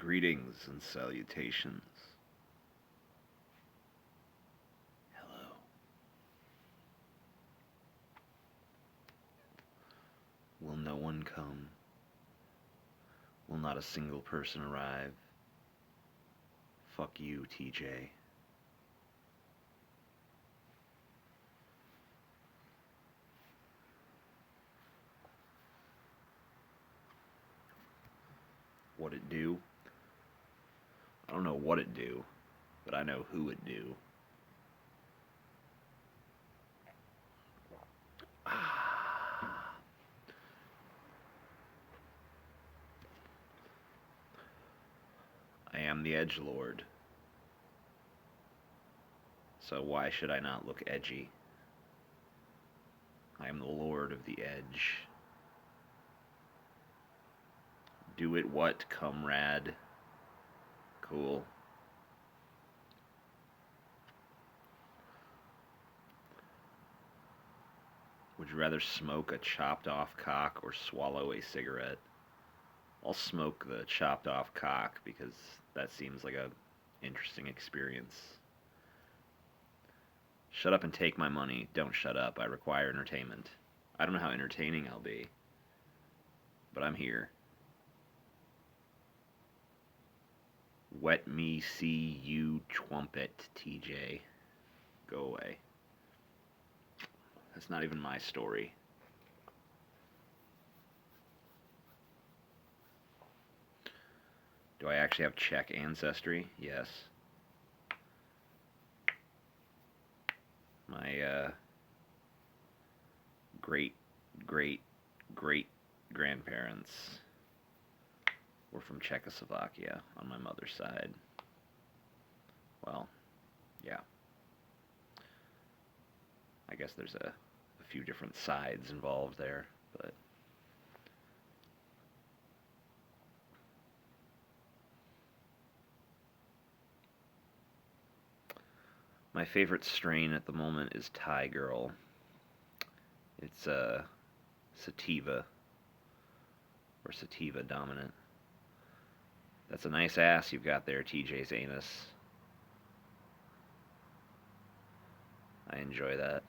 Greetings and salutations. Hello. Will no one come? Will not a single person arrive? Fuck you, TJ. What it do? I don't know what it do, but I know who it do. I am the edgelord. So why should I not look edgy? I am the lord of the edge. Do it what, comrade? Cool. Would you rather smoke a chopped off cock or swallow a cigarette? I'll smoke the chopped off cock because that seems like a interesting experience. Shut up and take my money. Don't shut up. I require entertainment. I don't know how entertaining I'll be, but I'm here. Wet me see you trumpet, TJ. Go away. That's not even my story. Do I actually have Czech ancestry? Yes. My great grandparents were from Czechoslovakia on my mother's side. Well, yeah. I guess there's a few different sides involved there, but my favorite strain at the moment is Thai Girl. It's sativa or sativa dominant. That's a nice ass you've got there, TJ's anus. I enjoy that.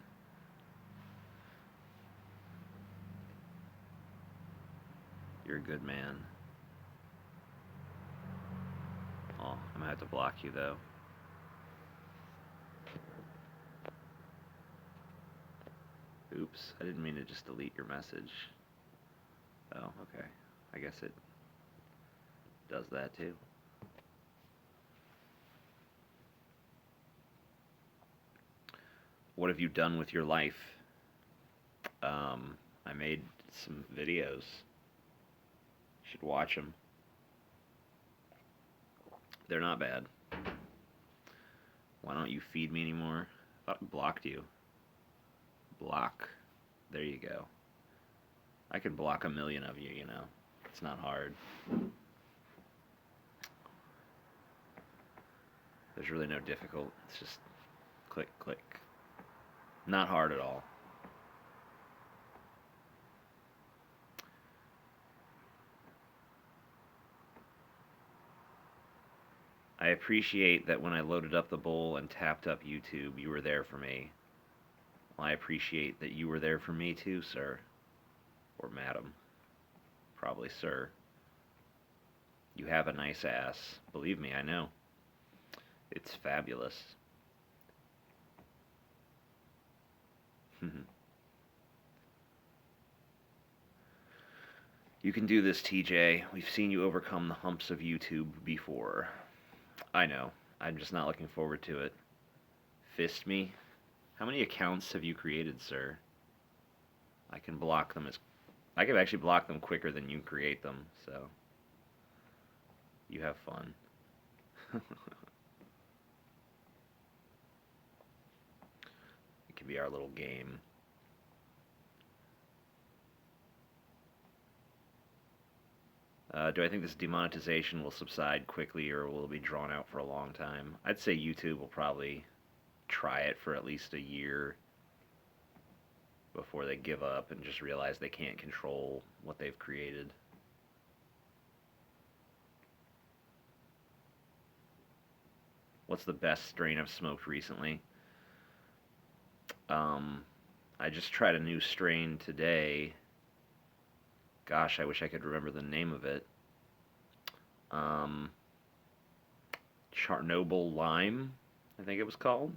You're a good man. Oh, I'm gonna have to block you though. Oops, I didn't mean to just delete your message. Oh, okay. I guess it does that too. What have you done with your life? I made some videos. Should watch them. They're not bad. Why don't you feed me anymore? I thought I blocked you. Block. There you go. I could block 1,000,000 of you, you know. It's not hard. There's really no difficult. It's just click, click. Not hard at all. I appreciate that when I loaded up the bowl and tapped up YouTube, you were there for me. Well, I appreciate that you were there for me too, sir. Or madam. Probably sir. You have a nice ass. Believe me, I know. It's fabulous. You can do this, TJ. We've seen you overcome the humps of YouTube before. I know. I'm just not looking forward to it. Fist me? How many accounts have you created, sir? I can block them I can actually block them quicker than you create them, so you have fun. It can be our little game. Do I think this demonetization will subside quickly or will it be drawn out for a long time? I'd say YouTube will probably try it for at least a year before they give up and just realize they can't control what they've created. What's the best strain I've smoked recently? Um, I just tried a new strain today. Gosh, I wish I could remember the name of it. Um, Chernobyl Lime, I think it was called.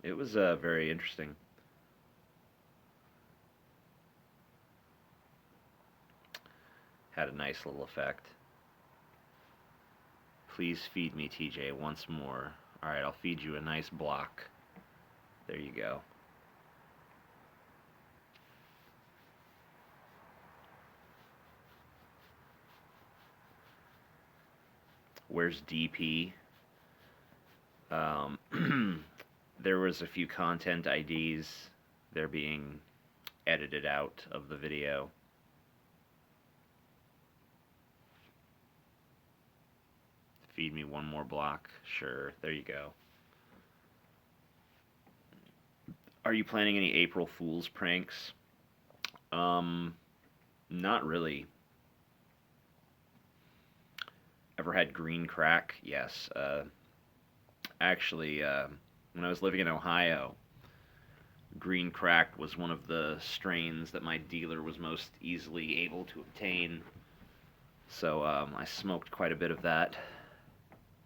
It was very interesting. Had a nice little effect. Please feed me, TJ, once more. Alright, I'll feed you a nice block. There you go. Where's DP? There was a few content IDs. They're being edited out of the video. Feed me one more block. Sure, there you go. Are you planning any April Fool's pranks? Not really. Ever had green crack? Yes. Actually, when I was living in Ohio, green crack was one of the strains that my dealer was most easily able to obtain. So I smoked quite a bit of that.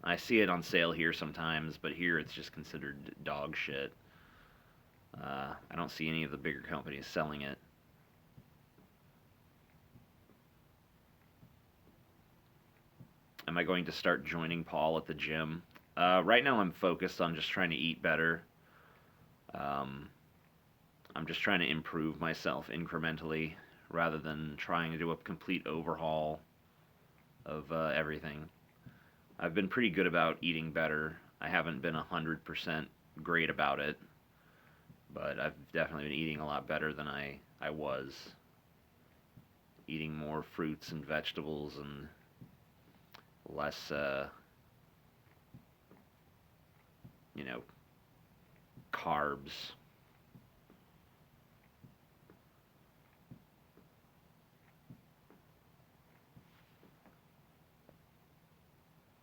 I see it on sale here sometimes, but here it's just considered dog shit. I don't see any of the bigger companies selling it. Am I going to start joining Paul at the gym? Right now I'm focused on just trying to eat better. I'm just trying to improve myself incrementally rather than trying to do a complete overhaul of everything. I've been pretty good about eating better. I haven't been 100% great about it, but I've definitely been eating a lot better than I was. Eating more fruits and vegetables and less, carbs.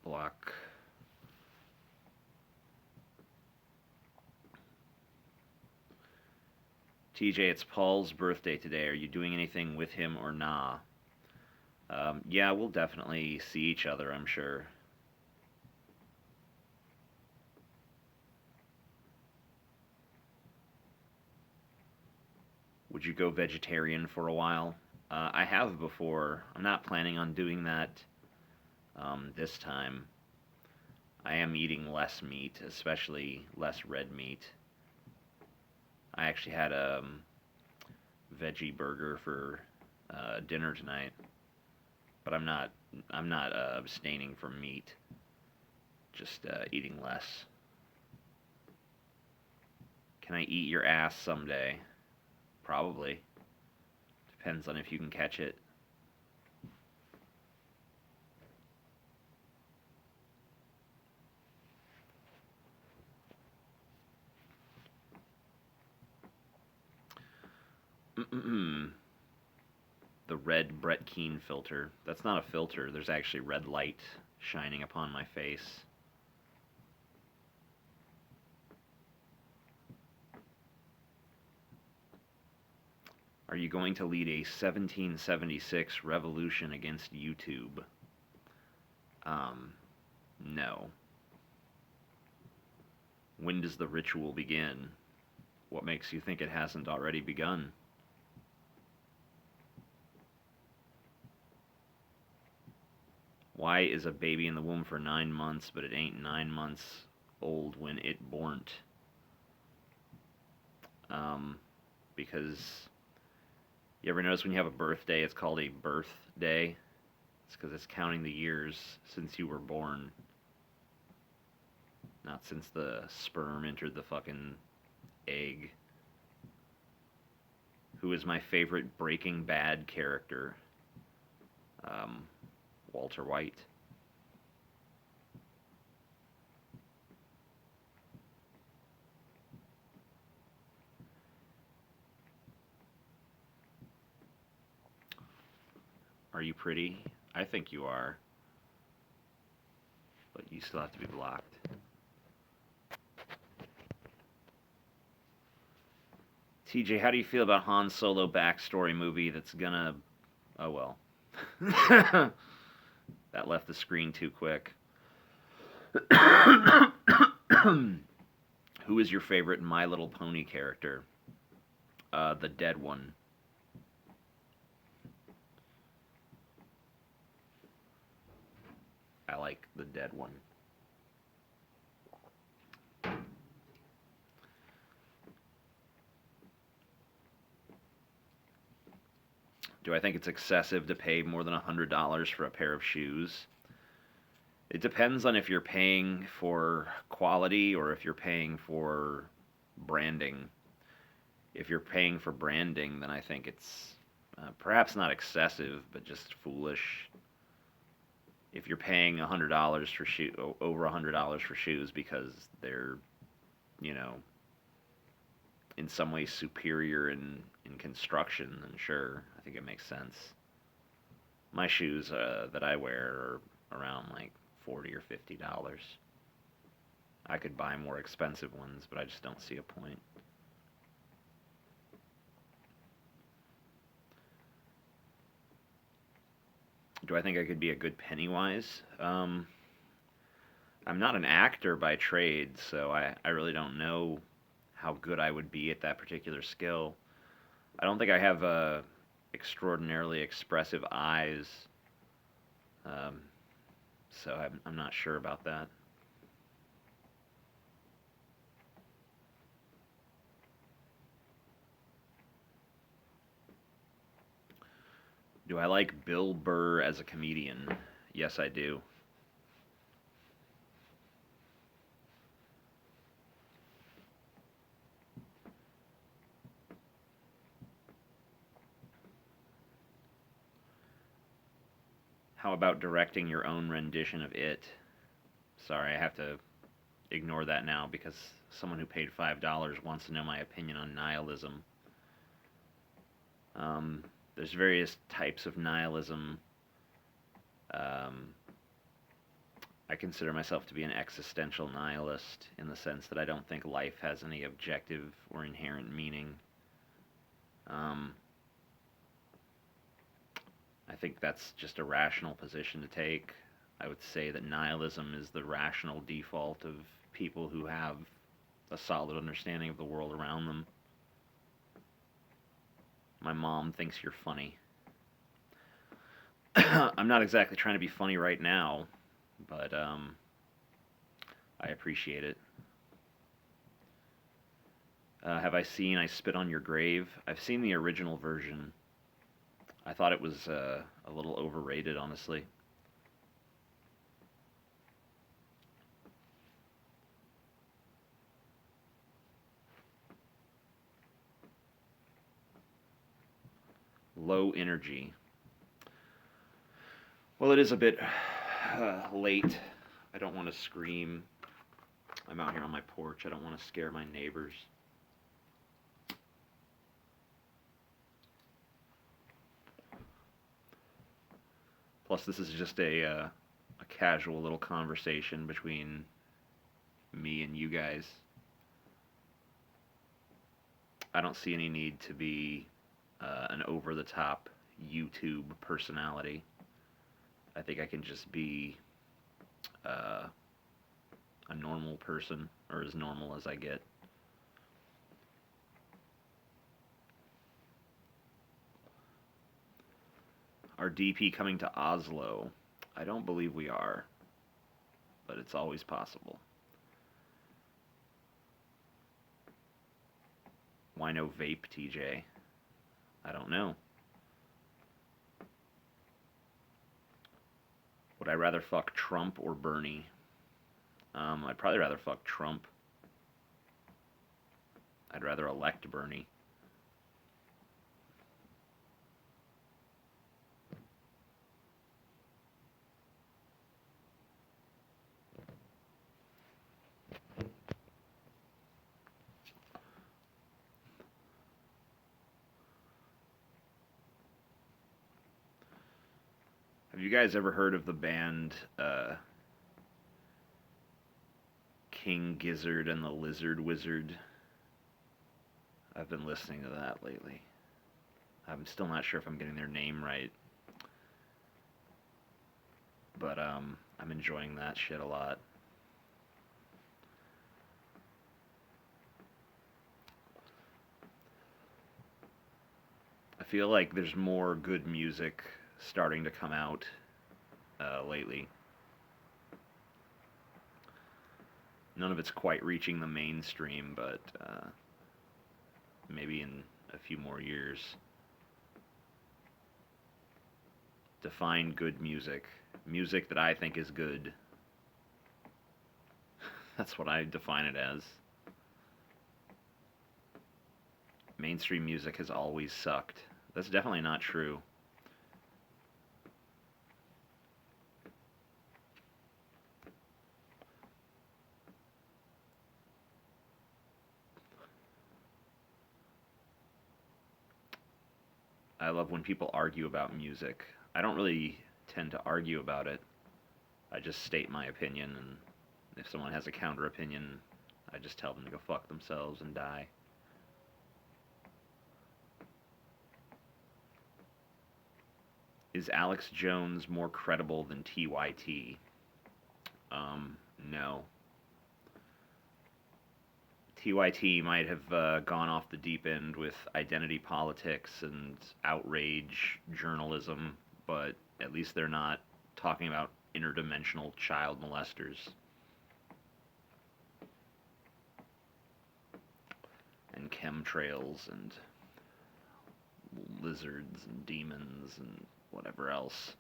Block. TJ, it's Paul's birthday today. Are you doing anything with him or nah? Yeah, we'll definitely see each other, I'm sure. Would you go vegetarian for a while? I have before. I'm not planning on doing that this time. I am eating less meat, especially less red meat. I actually had a veggie burger for dinner tonight, but I'm not abstaining from meat. Just eating less. Can I eat your ass someday? Probably. Depends on if you can catch it. The red Brett Keane filter. That's not a filter. There's actually red light shining upon my face. Are you going to lead a 1776 revolution against YouTube? No. When does the ritual begin? What makes you think it hasn't already begun? Why is a baby in the womb for 9 months, but it ain't 9 months old when it born't? Because you ever notice when you have a birthday, it's called a birthday? It's because it's counting the years since you were born, not since the sperm entered the fucking egg. Who is my favorite Breaking Bad character? Walter White. Are you pretty? I think you are. But you still have to be blocked. TJ, how do you feel about Han Solo backstory movie that's gonna... Oh, well. That left the screen too quick. Who is your favorite My Little Pony character? The dead one. I like the dead one. Do I think it's excessive to pay more than $100 for a pair of shoes? It depends on if you're paying for quality or if you're paying for branding. If you're paying for branding, then I think it's perhaps not excessive, but just foolish. If you're paying $100 for over $100 for shoes because they're, you know, in some ways superior in construction, then sure, I think it makes sense. My shoes that I wear are around like $40 or $50. I could buy more expensive ones, but I just don't see a point. Do I think I could be a good Pennywise? I'm not an actor by trade, so I really don't know how good I would be at that particular skill. I don't think I have extraordinarily expressive eyes, so I'm not sure about that. Do I like Bill Burr as a comedian? Yes, I do. How about directing your own rendition of it? Sorry, I have to ignore that now because someone who paid $5 wants to know my opinion on nihilism. There's various types of nihilism. I consider myself to be an existential nihilist in the sense that I don't think life has any objective or inherent meaning. I think that's just a rational position to take. I would say that nihilism is the rational default of people who have a solid understanding of the world around them. My mom thinks you're funny. I'm not exactly trying to be funny right now, but I appreciate it. Have I seen I Spit on Your Grave? I've seen the original version. I thought it was a little overrated, honestly. Low energy. Well, it is a bit late. I don't want to scream. I'm out here on my porch. I don't want to scare my neighbors. Plus, this is just a casual little conversation between me and you guys. I don't see any need to be an over-the-top YouTube personality. I think I can just be a normal person, or as normal as I get. Are DP coming to Oslo? I don't believe we are, but it's always possible. Why no vape, TJ? I don't know. Would I rather fuck Trump or Bernie? I'd probably rather fuck Trump. I'd rather elect Bernie. Have you guys ever heard of the band King Gizzard and the Lizard Wizard? I've been listening to that lately. I'm still not sure if I'm getting their name right, but I'm enjoying that shit a lot. I feel like there's more good music starting to come out lately. None of it's quite reaching the mainstream, but maybe in a few more years. Define good music. Music that I think is good. That's what I define it as. Mainstream music has always sucked. That's definitely not true. I love when people argue about music. I don't really tend to argue about it. I just state my opinion, and if someone has a counter opinion, I just tell them to go fuck themselves and die. Is Alex Jones more credible than TYT? No. TYT might have gone off the deep end with identity politics and outrage journalism, but at least they're not talking about interdimensional child molesters and chemtrails and lizards and demons and whatever else.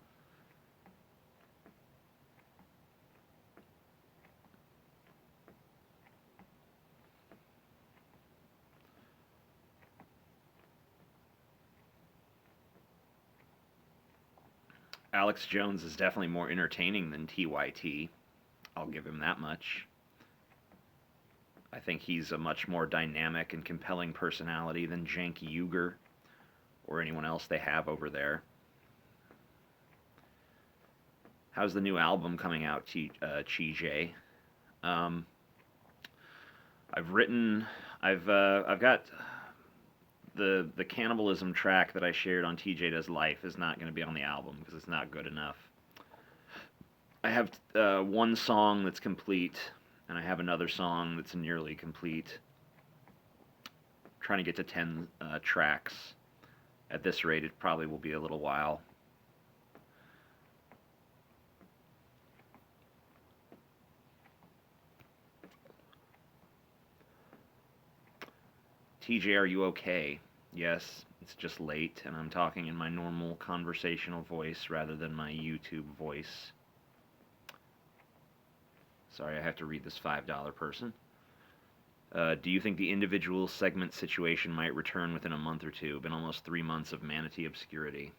Alex Jones is definitely more entertaining than TYT. I'll give him that much. I think he's a much more dynamic and compelling personality than Cenk Uygur or anyone else they have over there. How's the new album coming out, Chi-J? Um, I've got the cannibalism track that I shared on TJ Does Life is not going to be on the album because it's not good enough. I have one song that's complete, and I have another song that's nearly complete. I'm trying to get to 10 tracks. At this rate, it probably will be a little while. TJ, are you okay? Yes, it's just late, and I'm talking in my normal conversational voice rather than my YouTube voice. Sorry, I have to read this $5 person. Do you think the individual segment situation might return within a month or two? Been almost 3 months of manatee obscurity.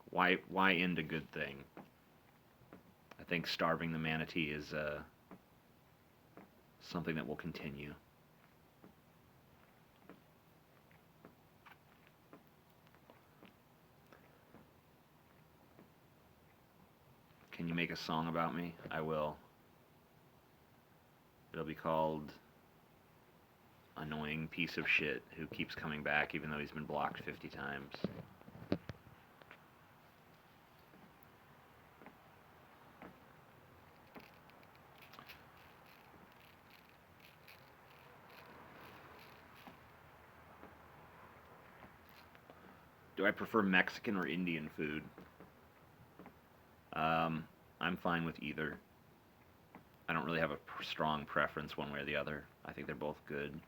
Why end a good thing? I think starving the manatee is something that will continue. Can you make a song about me? I will. It'll be called Annoying Piece of Shit Who Keeps Coming Back Even Though He's Been Blocked 50 times. Do I prefer Mexican or Indian food? I'm fine with either. I don't really have a strong preference one way or the other. I think they're both good.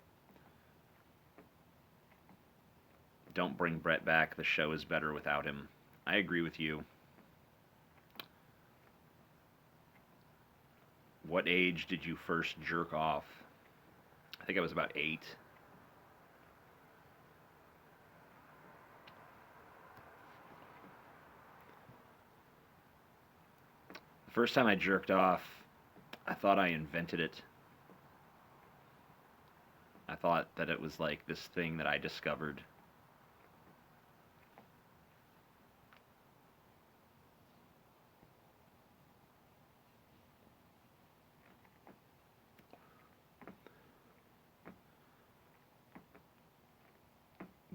Don't bring Brett back. The show is better without him. I agree with you. What age did you first jerk off? I think I was about 8. The first time I jerked off, I thought I invented it. I thought that it was like this thing that I discovered.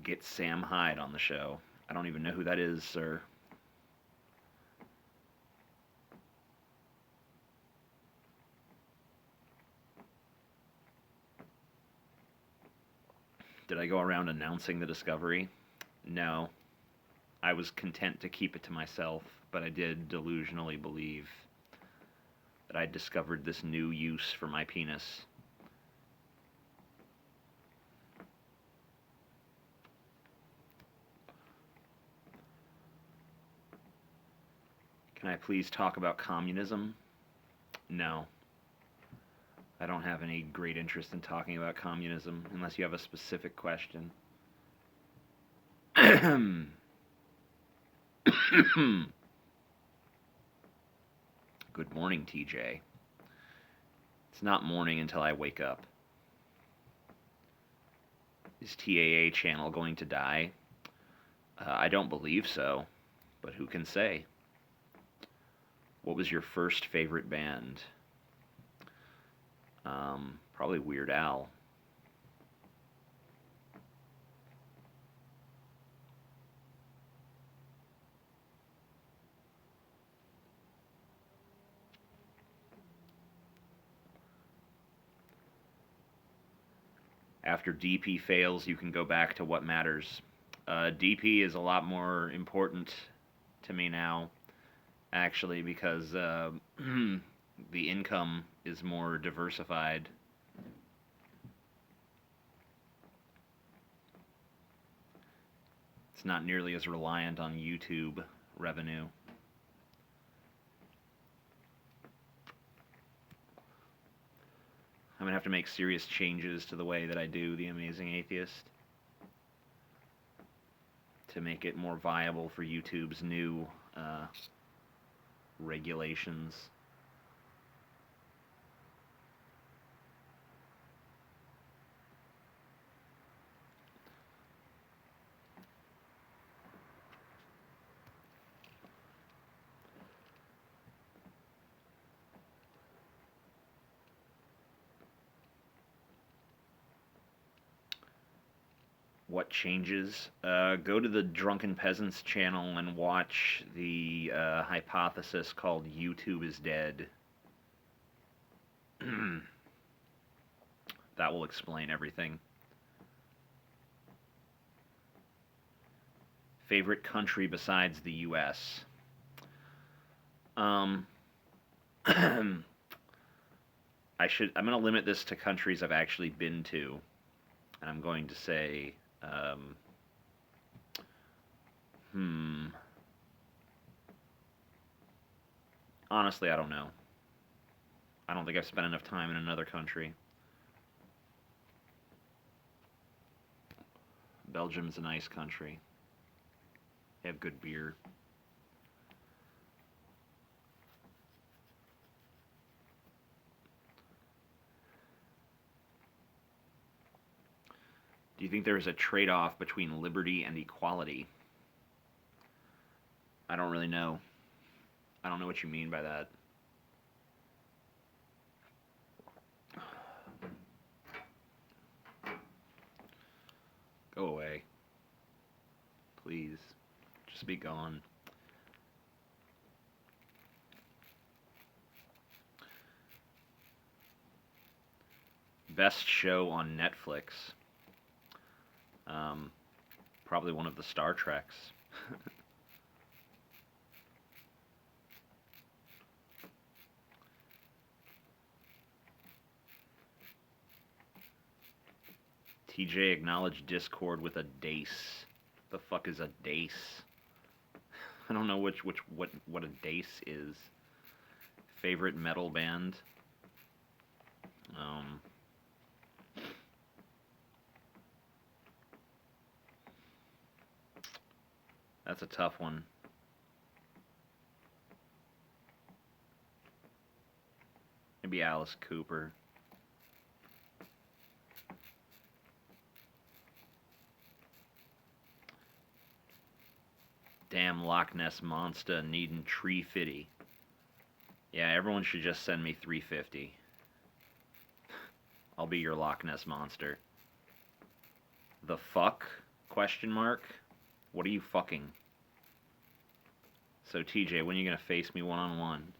Get Sam Hyde on the show. I don't even know who that is, sir. Did I go around announcing the discovery? No. I was content to keep it to myself, but I did delusionally believe that I'd discovered this new use for my penis. Can I please talk about communism? No. I don't have any great interest in talking about communism, unless you have a specific question. Good morning, TJ. It's not morning until I wake up. Is TAA channel going to die? I don't believe so, but who can say? What was your first favorite band? Probably Weird Al. After DP fails, you can go back to what matters. DP is a lot more important to me now, actually, because the income is more diversified. It's not nearly as reliant on YouTube revenue. I'm going to have to make serious changes to the way that I do The Amazing Atheist to make it more viable for YouTube's new regulations. What changes? Go to the Drunken Peasants channel and watch the hypothesis called YouTube is dead. That will explain everything. Favorite country besides the US? I'm going to limit this to countries I've actually been to. And I'm going to say, honestly, I don't know. I don't think I've spent enough time in another country. Belgium's a nice country. They have good beer. Do you think there is a trade-off between liberty and equality? I don't really know. I don't know what you mean by that. Go away. Please. Just be gone. Best show on Netflix. Probably one of the Star Treks. TJ acknowledged Discord with a dace. The fuck is a dace? I don't know what a dace is. Favorite metal band? That's a tough one. Maybe Alice Cooper. Damn Loch Ness Monster needing $350. Yeah, everyone should just send me $350. I'll be your Loch Ness Monster. The fuck? Question mark? What are you fucking? So TJ, when are you gonna face me one-on-one?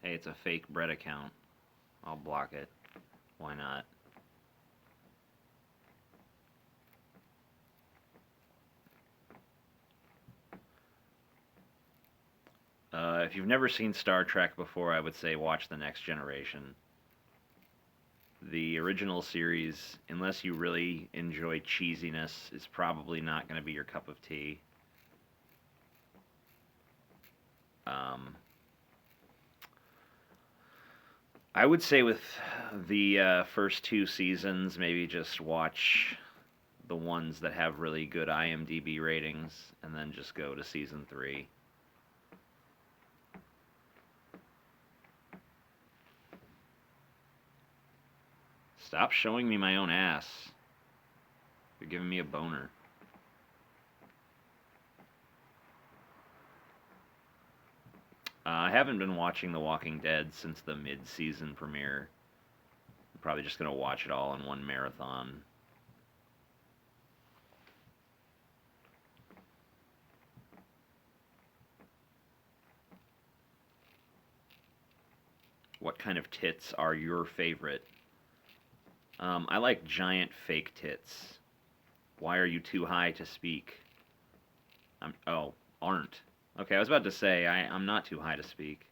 Hey, it's a fake bread account. I'll block it. Why not? If you've never seen Star Trek before, I would say watch The Next Generation. The original series, unless you really enjoy cheesiness, is probably not going to be your cup of tea. I would say with the first two seasons, maybe just watch the ones that have really good IMDb ratings, and then just go to season 3. Stop showing me my own ass. You're giving me a boner. I haven't been watching The Walking Dead since the mid-season premiere. I'm probably just going to watch it all in one marathon. What kind of tits are your favorite? I like giant fake tits. Why are you too high to speak? Aren't. Okay, I was about to say, I'm not too high to speak.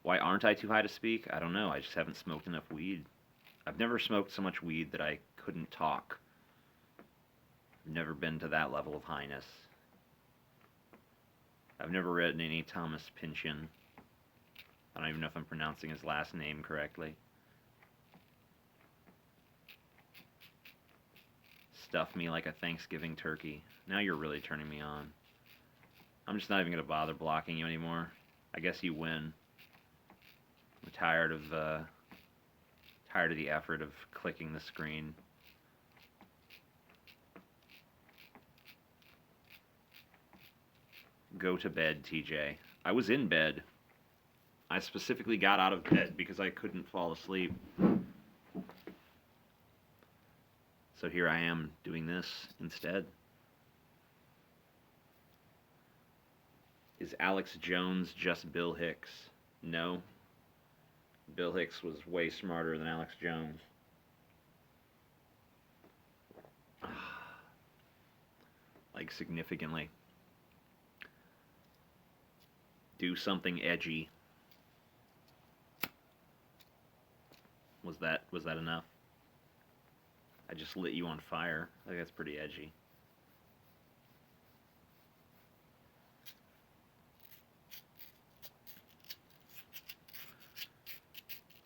Why aren't I too high to speak? I don't know, I just haven't smoked enough weed. I've never smoked so much weed that I couldn't talk. I've never been to that level of highness. I've never read any Thomas Pynchon. I don't even know if I'm pronouncing his last name correctly. Stuff me like a Thanksgiving turkey. Now you're really turning me on. I'm just not even going to bother blocking you anymore. I guess you win. I'm tired of the effort of clicking the screen. Go to bed, TJ. I was in bed. I specifically got out of bed because I couldn't fall asleep. So here I am doing this instead. Is Alex Jones just Bill Hicks? No. Bill Hicks was way smarter than Alex Jones. Like, significantly. Do something edgy. Was that enough? I just lit you on fire. I think that's pretty edgy.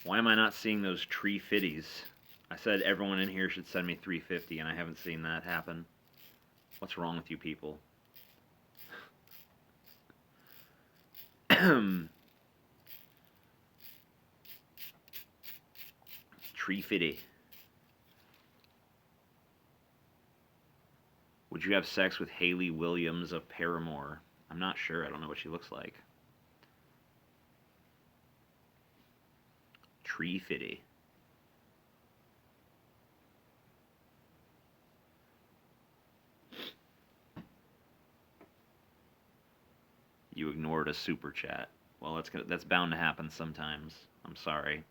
Why am I not seeing those tree fitties? I said everyone in here should send me 350 and I haven't seen that happen. What's wrong with you people? Tree fitty. Would you have sex with Hayley Williams of Paramore? I'm not sure. I don't know what she looks like. Tree fitty. You ignored a super chat. Well, that's bound to happen sometimes. I'm sorry.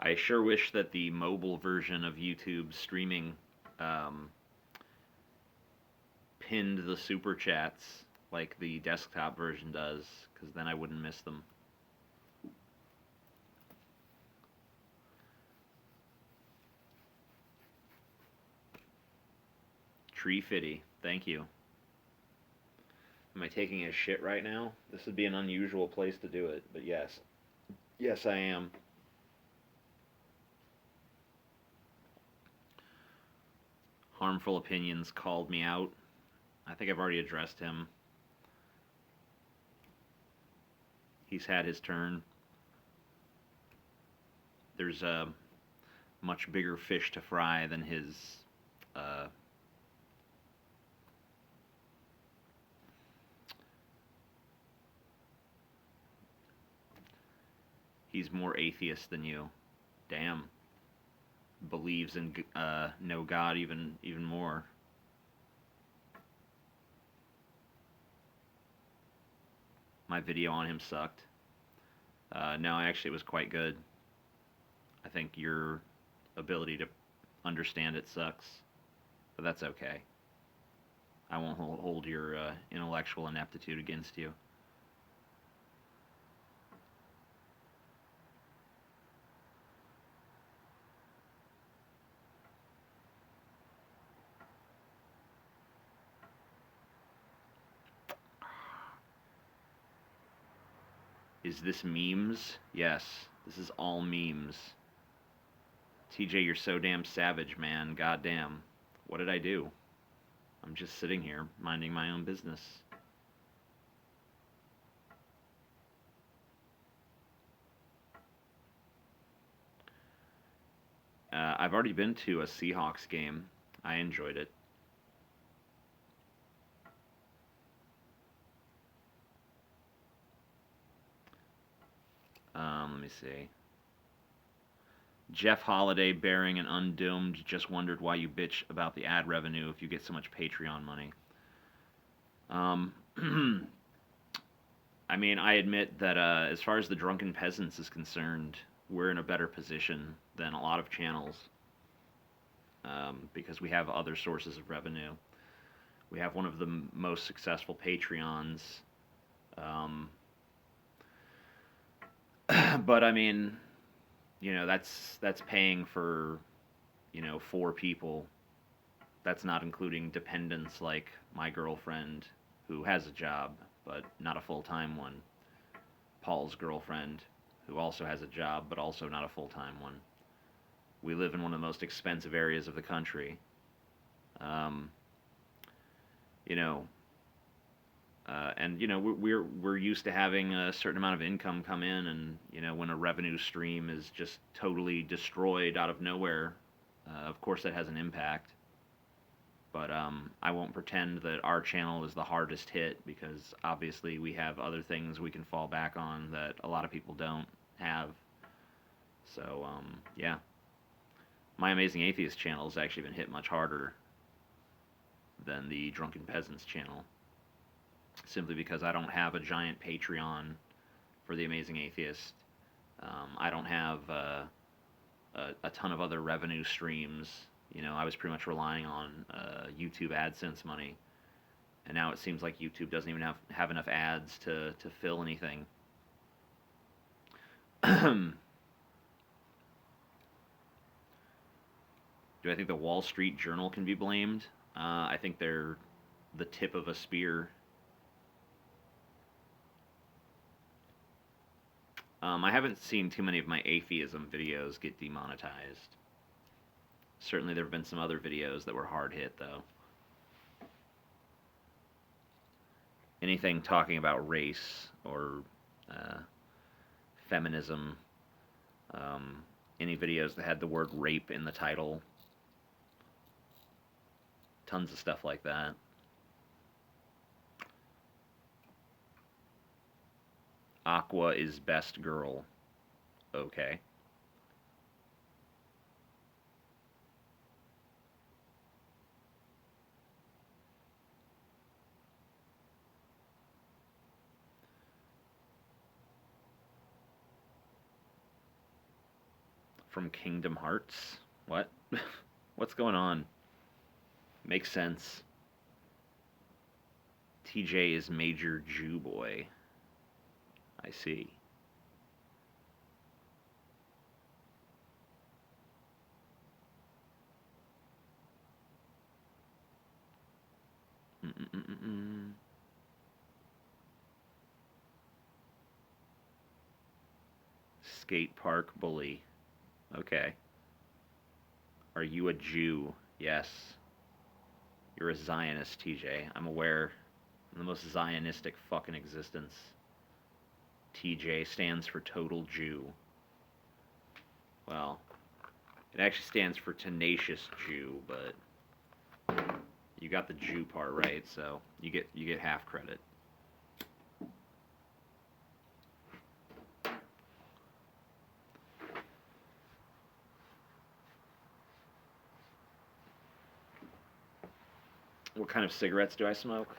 I sure wish that the mobile version of YouTube streaming pinned the super chats like the desktop version does, because then I wouldn't miss them. Tree fitty. Thank you. Am I taking a shit right now? This would be an unusual place to do it, but yes. Yes, I am. Harmful Opinions called me out. I think I've already addressed him. He's had his turn. There's a much bigger fish to fry than his He's more atheist than you. Damn. Believes in no God even more. My video on him sucked. No, actually, it was quite good. I think your ability to understand it sucks, but that's okay. I won't hold your intellectual ineptitude against you. Is this memes? Yes, this is all memes. TJ, you're so damn savage, man. Goddamn. What did I do? I'm just sitting here, minding my own business. I've already been to a Seahawks game. I enjoyed it. Let me see. Jeff Holiday, bearing and undoomed, just wondered why you bitch about the ad revenue if you get so much Patreon money. I mean, I admit that as far as the Drunken Peasants is concerned, we're in a better position than a lot of channels because we have other sources of revenue. We have one of the most successful Patreons. But I mean, you know, that's paying for, you know, 4 people. That's not including dependents like my girlfriend, who has a job, but not a full-time one. Paul's girlfriend, who also has a job, but also not a full-time one. We live in one of the most expensive areas of the country. You know, and you know, we're used to having a certain amount of income come in, and you know, when a revenue stream is just totally destroyed out of nowhere, of course that has an impact. But I won't pretend that our channel is the hardest hit, because obviously we have other things we can fall back on that a lot of people don't have. So yeah, My Amazing Atheist channel has actually been hit much harder than the Drunken Peasants channel, simply because I don't have a giant Patreon for the Amazing Atheist. I don't have a ton of other revenue streams. You know, I was pretty much relying on YouTube AdSense money, and now it seems like YouTube doesn't even have enough ads to fill anything. Do I think the Wall Street Journal can be blamed? I think they're the tip of a spear. I haven't seen too many of my atheism videos get demonetized. Certainly there have been some other videos that were hard hit, though. Anything talking about race or feminism, any videos that had the word rape in the title, tons of stuff like that. Aqua is best girl. Okay. From Kingdom Hearts? What? What's going on? Makes sense. TJ is Major Jew Boy. I see. Skate park bully. Okay. Are you a Jew? Yes. You're a Zionist, TJ. I'm aware. I'm the most Zionistic fuck in existence. TJ stands for Total Jew. Well, it actually stands for Tenacious Jew, but you got the Jew part right, so you get half credit. What kind of cigarettes do I smoke?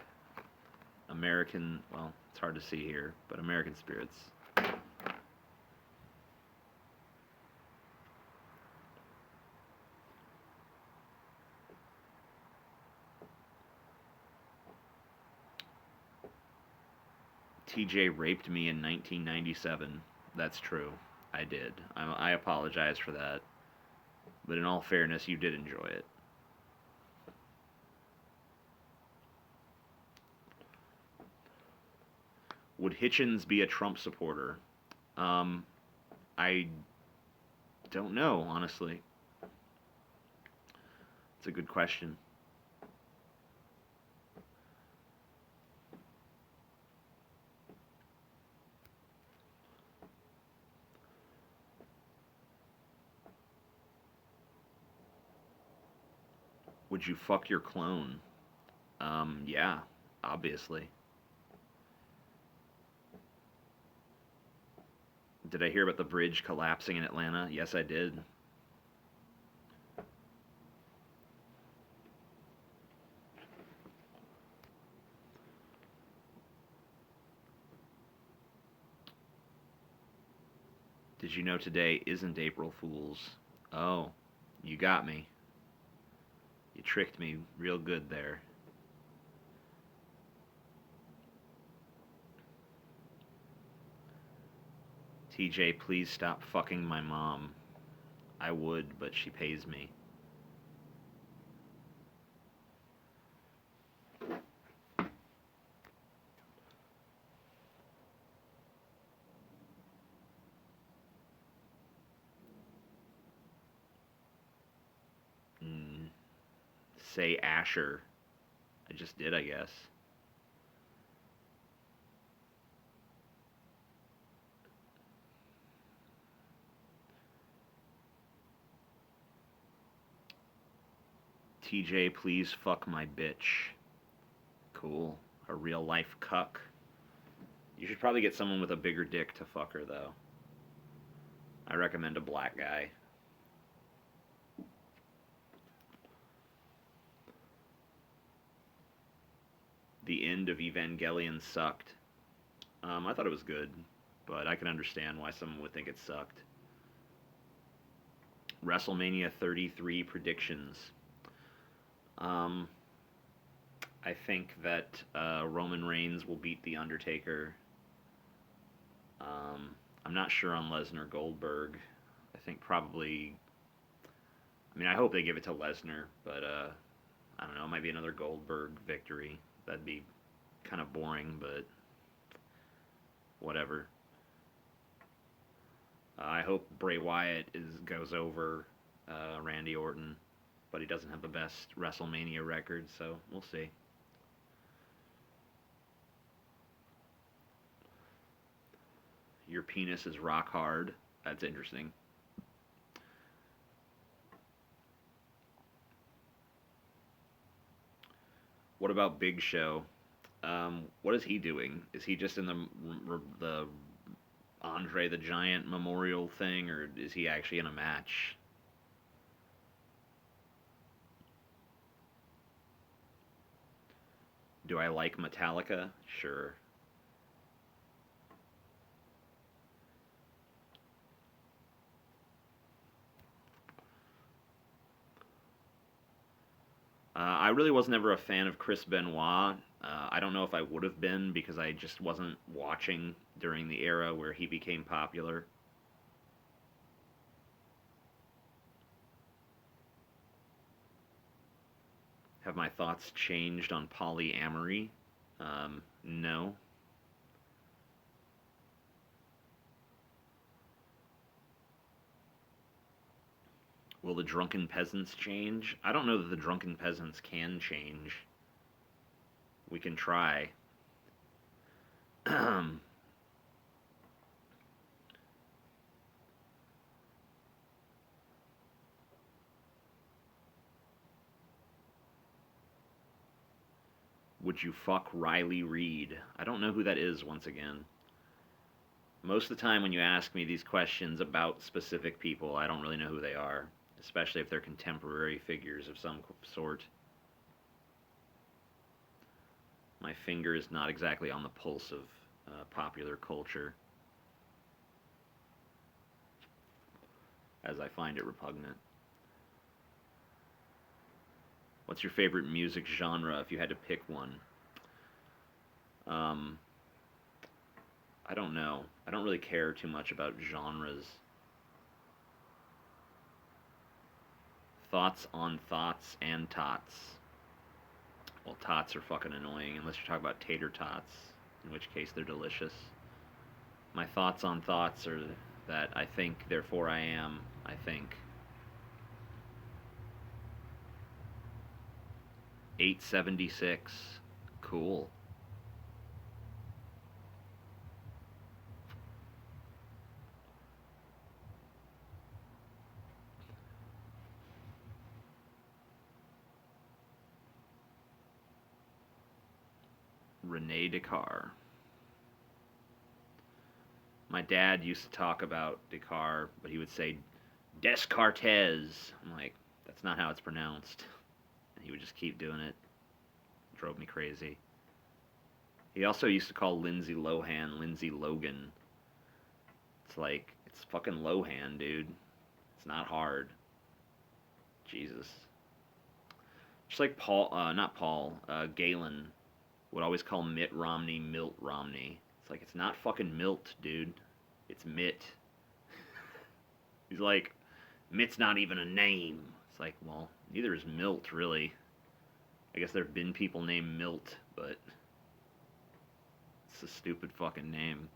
American, well, it's hard to see here, but American Spirits. TJ raped me in 1997. That's true. I did. I apologize for that. But in all fairness, you did enjoy it. Would Hitchens be a Trump supporter? Um, I don't know, honestly. It's a good question. Would you fuck your clone? Yeah, obviously. Did I hear about the bridge collapsing in Atlanta? Yes, I did. Did you know today isn't April Fool's? Oh, you got me. You tricked me real good there. TJ, please stop fucking my mom. I would, but she pays me. Mm, say Asher. I just did, I guess. TJ, please fuck my bitch. Cool. A real life cuck. You should probably get someone with a bigger dick to fuck her, though. I recommend a black guy. The end of Evangelion sucked. I thought it was good, but I can understand why someone would think it sucked. WrestleMania 33 predictions. Um, I think that Roman Reigns will beat The Undertaker. I'm not sure on Lesnar Goldberg. I think probably. I mean, I hope they give it to Lesnar, but I don't know. It might be another Goldberg victory. That'd be kind of boring, but whatever. I hope Bray Wyatt goes over Randy Orton, but he doesn't have the best WrestleMania record, so we'll see. Your penis is rock hard. That's interesting. What about Big Show? What is he doing? Is he just in the Andre the Giant memorial thing, or is he actually in a match? Do I like Metallica? Sure. I really was never a fan of Chris Benoit. I don't know if I would have been because I just wasn't watching during the era where he became popular. Have my thoughts changed on polyamory? No. Will the drunken peasants change? I don't know that the drunken peasants can change. We can try. Would you fuck Riley Reed? I don't know who that is, once again. Most of the time when you ask me these questions about specific people, I don't really know who they are, especially if they're contemporary figures of some sort. My finger is not exactly on the pulse of popular culture, as I find it repugnant. What's your favorite music genre if you had to pick one? Um, I don't know. I don't really care too much about genres. Thoughts on thoughts and tots. Well, tots are fucking annoying unless you're talking about tater tots, in which case they're delicious. My thoughts on thoughts are that I think, therefore I am, I think. 876. Cool. Rene Descartes. My dad used to talk about Descartes, but he would say Descartes. I'm like, that's not how it's pronounced. And he would just keep doing it. It drove me crazy. He also used to call Lindsay Lohan Lindsay Logan. It's like, it's fucking Lohan, dude. It's not hard. Jesus. Just like Galen would always call Mitt Romney Milt Romney. It's like, it's not fucking Milt, dude. It's Mitt. He's like, Mitt's not even a name. It's like, well, neither is Milt, really. I guess there have been people named Milt, but it's a stupid fucking name.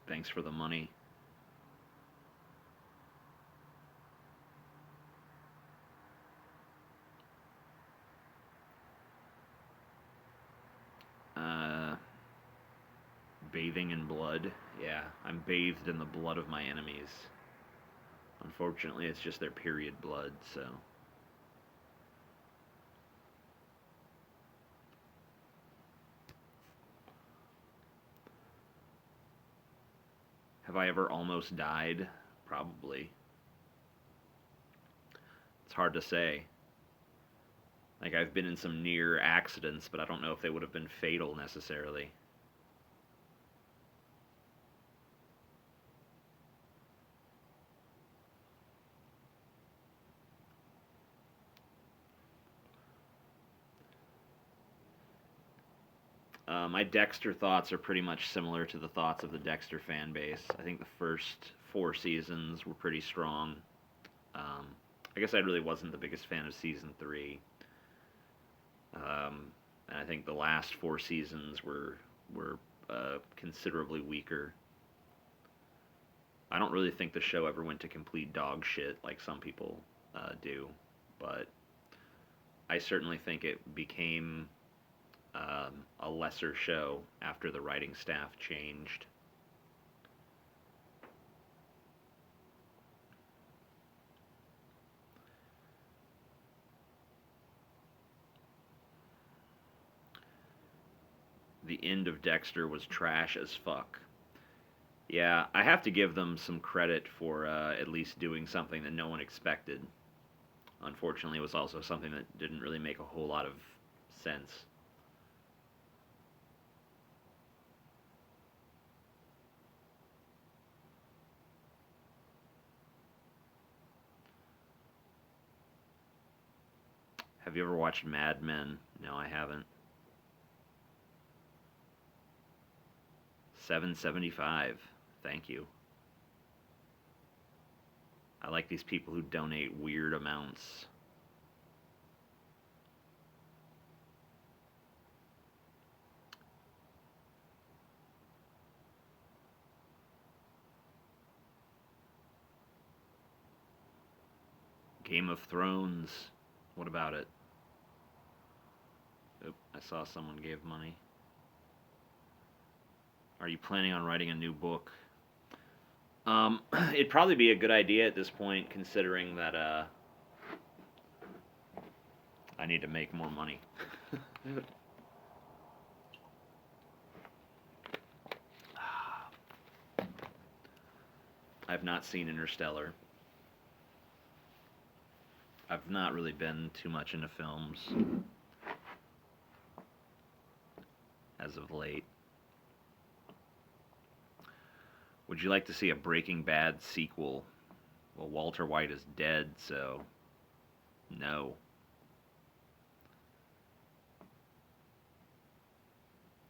Thanks for the money. Bathing in blood. Yeah, I'm bathed in the blood of my enemies. Unfortunately, it's just their period blood, so. Have I ever almost died? Probably. It's hard to say. Like, I've been in some near accidents, but I don't know if they would have been fatal necessarily. My Dexter thoughts are pretty much similar to the thoughts of the Dexter fan base. I think the first 4 seasons were pretty strong. I guess I really wasn't the biggest fan of season 3. And I think the last 4 seasons were considerably weaker. I don't really think the show ever went to complete dog shit like some people do, but I certainly think it became a lesser show after the writing staff changed. The end of Dexter was trash as fuck. Yeah, I have to give them some credit for at least doing something that no one expected. Unfortunately, it was also something that didn't really make a whole lot of sense. Have you ever watched Mad Men? No, I haven't. 775. Thank you. I like these people who donate weird amounts. Game of Thrones. What about it? Oop, I saw someone gave money. Are you planning on writing a new book? It'd probably be a good idea at this point, considering that I need to make more money. I've not seen Interstellar. I've not really been too much into films as of late. Would you like to see a Breaking Bad sequel? Well, Walter White is dead, so no.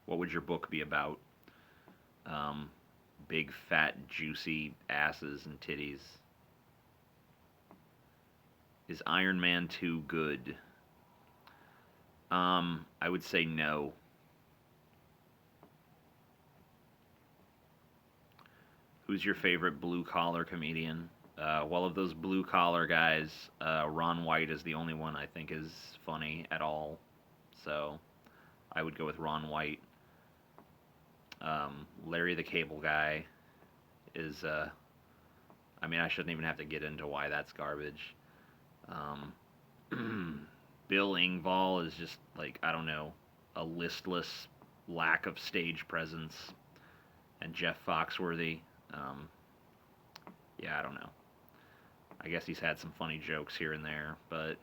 What would your book be about? Big, fat, juicy asses and titties. Is Iron Man 2 good? I would say no. Who's your favorite blue-collar comedian? Well, of those blue-collar guys, Ron White is the only one I think is funny at all. So, I would go with Ron White. Larry the Cable Guy is, I mean, I shouldn't even have to get into why that's garbage. Bill Engvall is just, like, I don't know, a listless lack of stage presence. And Jeff Foxworthy, yeah, I don't know. I guess he's had some funny jokes here and there, but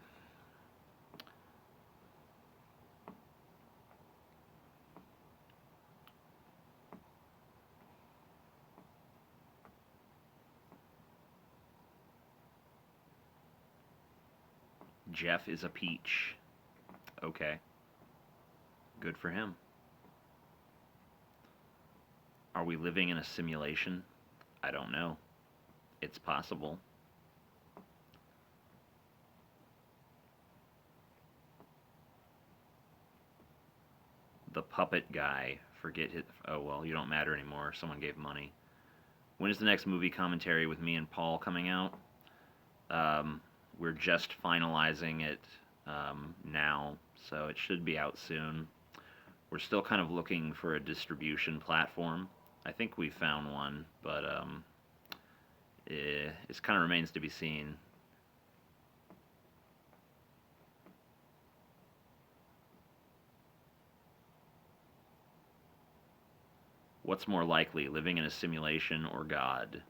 Jeff is a peach. Okay. Good for him. Are we living in a simulation? I don't know. It's possible. The puppet guy. Forget his... Oh, well, you don't matter anymore. Someone gave money. When is the next movie commentary with me and Paul coming out? We're just finalizing it now, so it should be out soon. We're still kind of looking for a distribution platform. I think we found one, but it kind of remains to be seen. What's more likely, living in a simulation or God?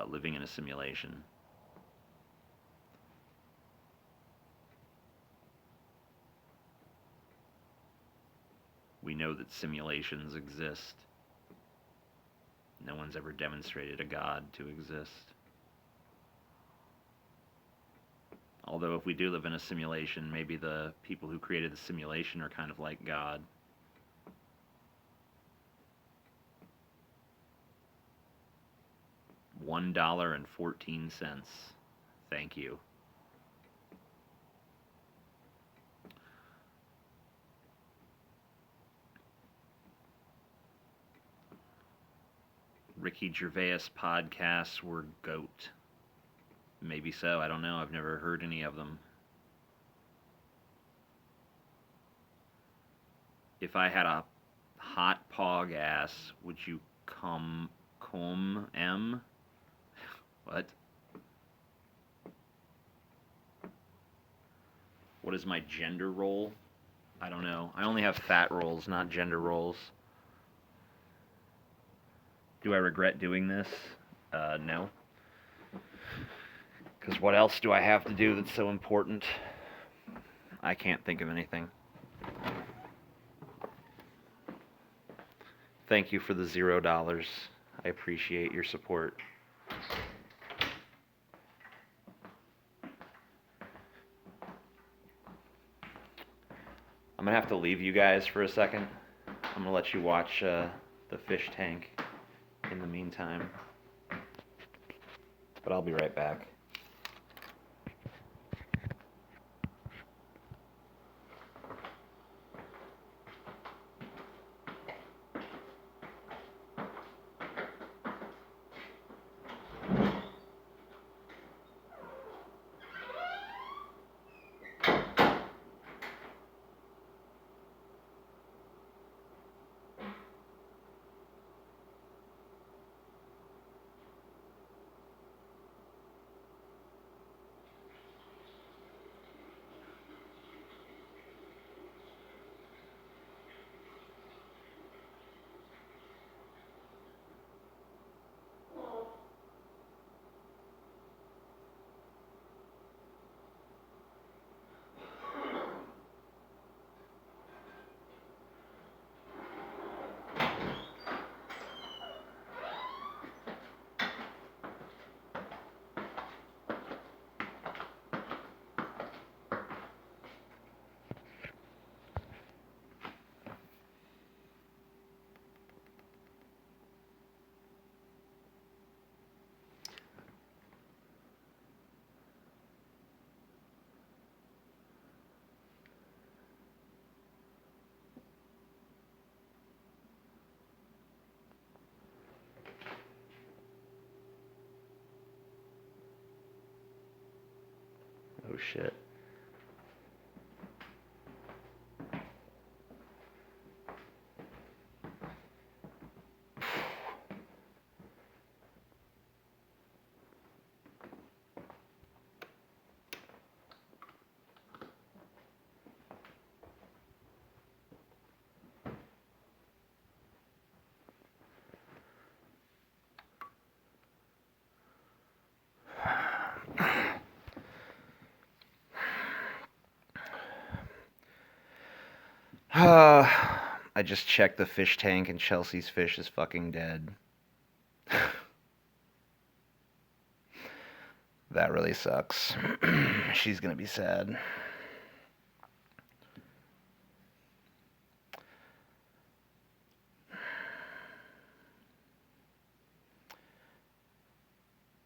Living in a simulation. We know that simulations exist. No one's ever demonstrated a God to exist. Although if we do live in a simulation, maybe the people who created the simulation are kind of like God. $1.14. Thank you. Ricky Gervais podcasts were GOAT. Maybe so, I don't know. I've never heard any of them. If I had a hot pog ass, would you come M? What? What is my gender role? I don't know. I only have fat roles, not gender roles. Do I regret doing this? No. Because what else do I have to do that's so important? I can't think of anything. Thank you for the $0. I appreciate your support. I'm going to have to leave you guys for a second. I'm going to let you watch the fish tank in the meantime. But I'll be right back. Oh shit. I just checked the fish tank and Chelsea's fish is fucking dead. That really sucks. She's gonna be sad.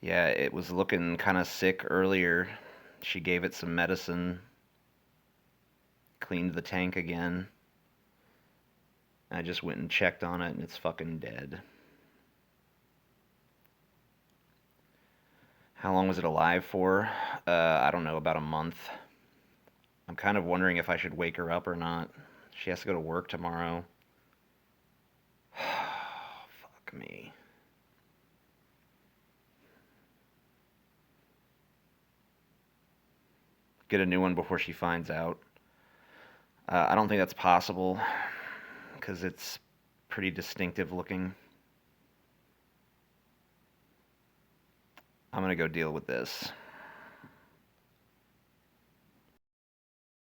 Yeah, it was looking kind of sick earlier. She gave it some medicine, cleaned the tank again. I just went and checked on it and it's fucking dead. How long was it alive for? I don't know, about a month. I'm kind of wondering if I should wake her up or not. She has to go to work tomorrow. Fuck me. Get a new one before she finds out. I don't think that's possible because it's pretty distinctive looking. I'm gonna go deal with this.